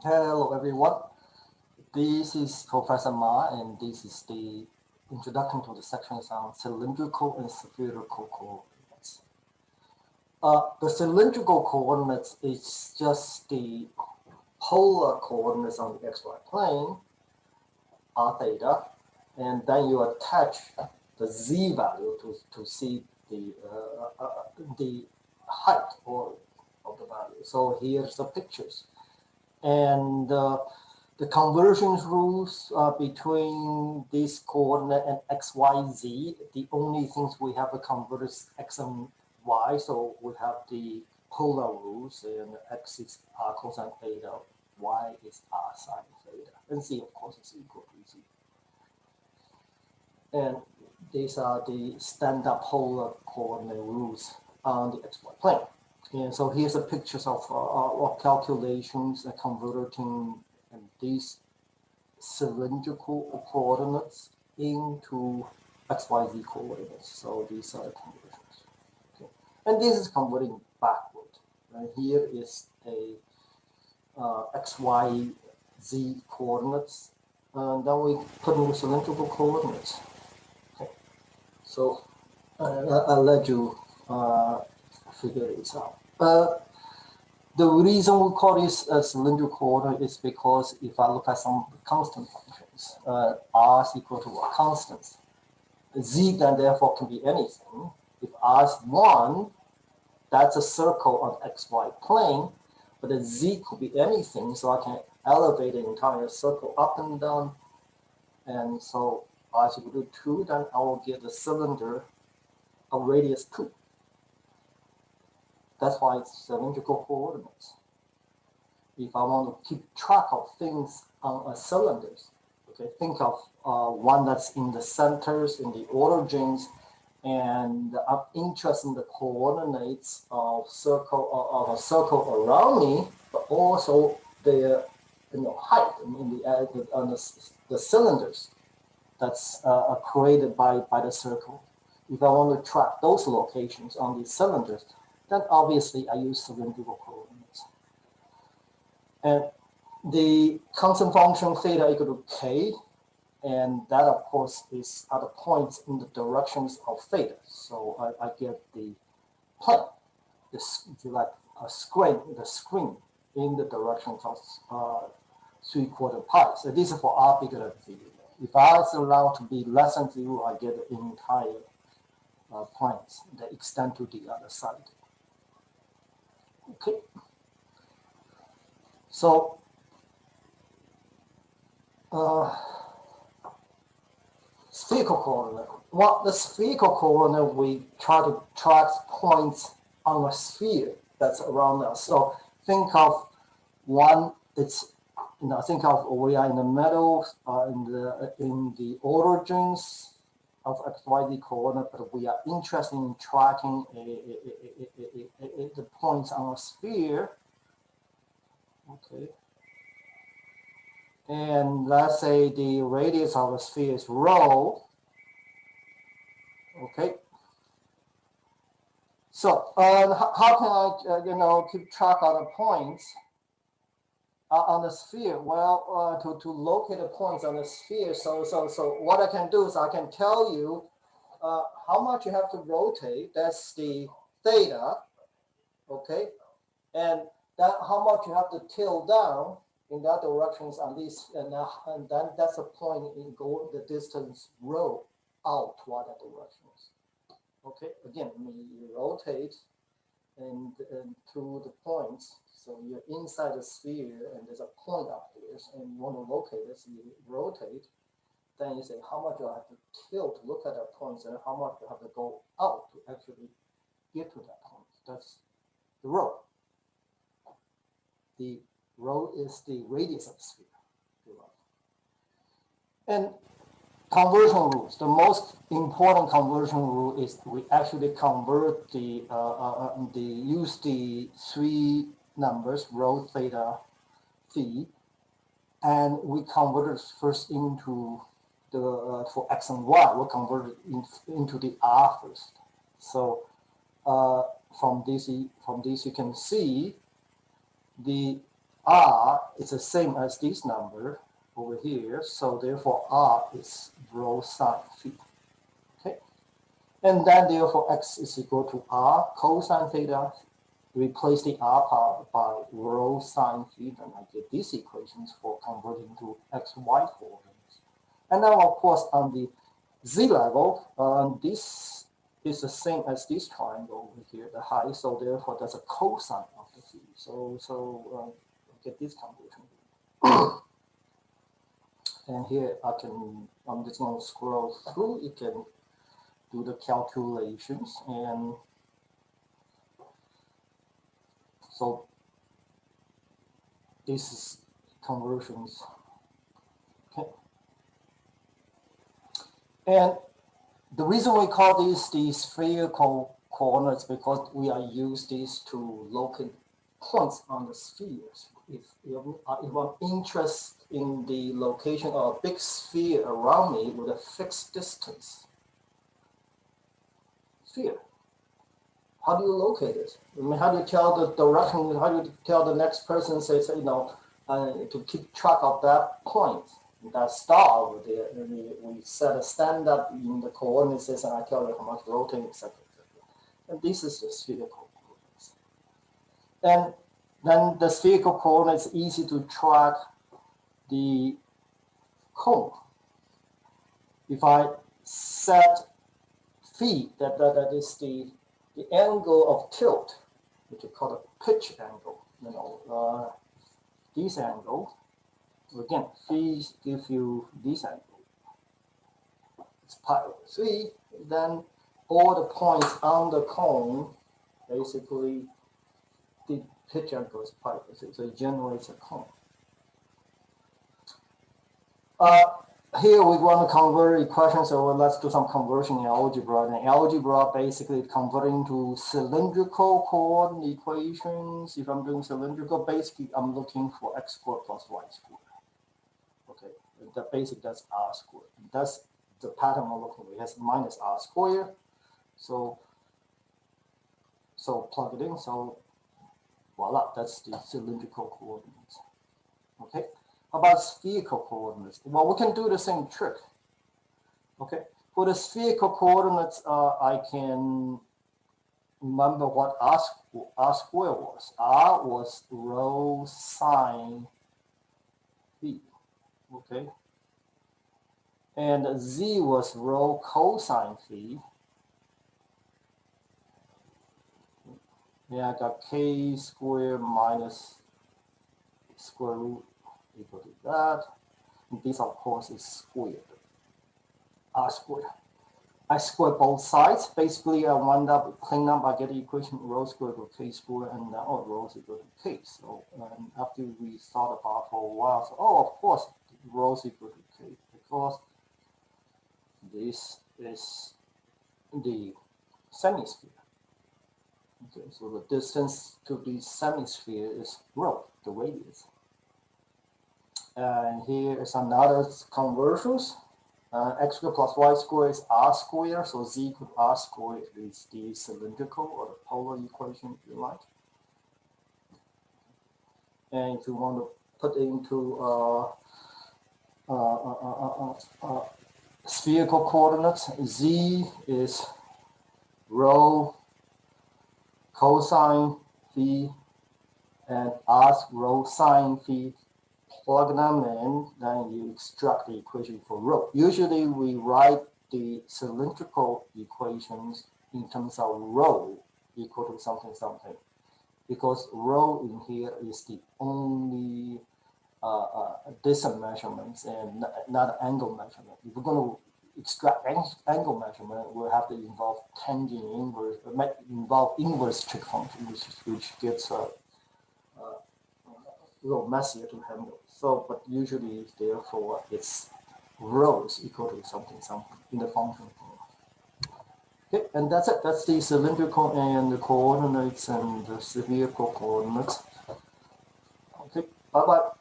Hello, everyone. This is Professor Ma, and this is the introduction to the sections on cylindrical and spherical coordinates. The cylindrical coordinates is just the polar coordinates on the xy plane, r theta, and then you attach the z value to see the height or of the value. So here's the pictures. And the conversion rules between this coordinate and x, y, z, the only things we have to convert is x and y. So we have the polar rules, and x is r cosine theta, y is r sine theta, and z, of course, is equal to z. And these are the standard polar coordinate rules on the xy plane. And so here's a pictures of calculations and converting these cylindrical coordinates into XYZ coordinates. So these are the conversions. Okay. And this is converting backward. And here is a XYZ coordinates. And then we put in the cylindrical coordinates. Okay. So I'll let you figure this out. The reason we call this a cylindrical coordinate is because if I look at some constant functions, r is equal to a constant, z then therefore can be anything. If r is 1, that's a circle on xy plane, but the z could be anything, so I can elevate the entire circle up and down. And so r is equal to 2, then I will get the cylinder of radius 2. That's why it's cylindrical coordinates. If I want to keep track of things on a cylinders, okay, think of one that's in the centers, in the origins, and I'm interested in the coordinates of of a circle around me, but also the height in the cylinders that's created by the circle. If I want to track those locations on these cylinders, then obviously I use cylindrical coordinates. And the constant function theta equal to k, and that of course is at the points in the directions of theta. So I get the plane, this, if you like, a screen, the screen in the directions of 3/4 pi. So this is for r bigger than 0. If r is allowed to be less than 0, I get the entire planes that extend to the other side. Okay. So spherical coordinate. Well, the spherical coordinate, we try to track points on a sphere that's around us. So think of one, it's, think of we are in the middle, in the origins of XYZ coordinate, but we are interested in tracking the points on a sphere. Okay. And let's say the radius of the sphere is rho. Okay. So how can I, keep track of the points on the sphere? Well, to locate the points on the sphere, so what I can do is I can tell you how much you have to rotate. That's the theta, okay, and that how much you have to tilt down in that directions on these, and then that's a point in go the distance rho out toward that directions. Okay, again, you rotate and through the points. So you're inside the sphere and there's a point up there, and you want to locate it, so you rotate. Then you say how much you have to tilt to look at that point, and how much you have to go out to actually get to that point. That's the rho. The rho is the radius of the sphere. And conversion rules. The most important conversion rule is we actually convert use the three numbers, rho, theta, phi, and we convert it first into the for x and y. We'll convert it into the r first. So from this you can see the R is the same as this number over here, so therefore R is rho sine theta. Okay, and then therefore X is equal to R cosine theta. Replace the R part by rho sine theta, and I get these equations for converting to XY coordinates. And now, of course, on the Z level, this is the same as this triangle over here, the height. So therefore, that's a cosine of the Z. So get this conversion. And here I'm just going to scroll through. You can do the calculations, and so this is conversions. Okay. And the reason we call these the spherical coordinates because we are use these to locate points on the spheres. If I'm interested in the location of a big sphere around me with a fixed distance sphere, how do you locate it? I mean, how do you tell the direction? How do you tell the next person, say, to keep track of that point, that star over there? And we set a standard in the coordinate system, and I tell you how much rotating, etc. And this is the spherical coordinates. And then the spherical coordinates is easy to track the cone. If I set phi, that is the angle of tilt, which we call a pitch angle, this angle, again, phi gives you this angle. It's pi over 3. Then all the points on the cone, basically, the pitch angle is pi over 3. So it generates a cone. Here we want to convert equations, so let's do some conversion in algebra. And algebra basically converting to cylindrical coordinate equations. If I'm doing cylindrical, basically I'm looking for x squared plus y squared. Okay, that's r squared. That's the pattern I'm looking for. It has minus r squared. So plug it in. So voila, that's the cylindrical coordinates. Okay. How about spherical coordinates? Well, we can do the same trick. Okay, for the spherical coordinates, I can remember what r squared was. R was rho sine phi. Okay, and z was rho cosine phi. Yeah, I got k squared minus square root equal to that. And this, of course, is squared. R squared. I square both sides. Basically, I wind up clean up. I get the equation rho squared equal to k squared, and rho is equal to k. So after we thought about it for a while, so of course, rho is equal to k because this is the semisphere. Okay, so the distance to the semisphere is rho, the radius. And here is another conversions. X squared plus y squared is r squared, so z equal to r squared is the cylindrical or the polar equation, if you like. And if you want to put into spherical coordinates, z is rho cosine phi and r rho sine phi. Plug them in, then you extract the equation for rho. Usually we write the cylindrical equations in terms of rho equal to something something, because rho in here is the only distance measurements and not angle measurement. If we're going to extract angle measurement, we'll have to involve tangent inverse, involve inverse trig function, which gets a little messier to handle. So, but usually, therefore, it's rho is equal to something in the function form. Okay, and that's it. That's the cylindrical and the coordinates and the spherical coordinates. Okay, bye-bye.